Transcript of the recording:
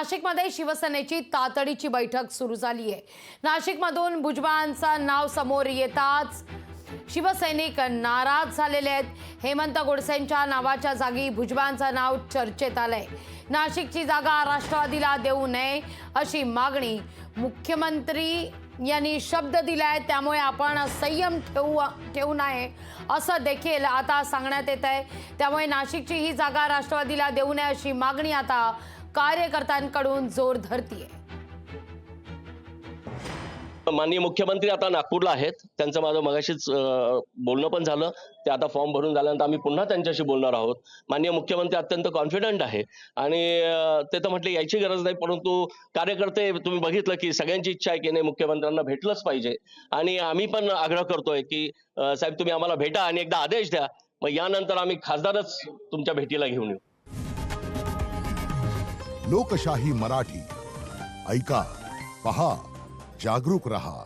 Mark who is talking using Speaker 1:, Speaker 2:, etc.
Speaker 1: नाशिकमध्ये शिवसेनेची तातडीची बैठक सुरू झाली आहे। नाशिकमधून भुजबळांचं नाव समोर येताच शिवसैनिक नाराज झालेले आहेत। हेमंत गोडसेंच्या नावाच्या जागी भुजबळांचं नाव चर्चेत आलंय। नाशिकची जागा राष्ट्रवादीला देऊ नये अशी मागणी मुख्यमंत्री यांनी शब्द दिलाय, त्यामुळे आपण संयम ठेवू नये असं देखील आता सांगण्यात येत आहे। त्यामुळे नाशिकची ही जागा राष्ट्रवादीला देऊ नये अशी मागणी आता कार्यकर्त्यांकडून जोर धरतीये।
Speaker 2: माननीय मुख्यमंत्री आता नागपूरला आहेत। त्यांचं माझं मगाशीच बोलणं पण झालं। ते आता फॉर्म भरून झाल्यानंतर आम्ही पुन्हा त्यांच्याशी बोलणार आहोत। माननीय मुख्यमंत्री अत्यंत कॉन्फिडंट आहे आणि ते तर म्हटले यायची गरज नाही, परंतु कार्यकर्ते तुम्ही बघितलं की सगळ्यांची इच्छा आहे की नाही मुख्यमंत्र्यांना भेटलंच पाहिजे आणि आम्ही पण आग्रह करतोय की साहेब तुम्ही आम्हाला भेटा आणि एकदा आदेश द्या, मग यानंतर आम्ही खासदारच तुमच्या भेटीला घेऊन येऊ।
Speaker 3: लोकशाही मराठी ऐका, पहा, जागरूक रहा।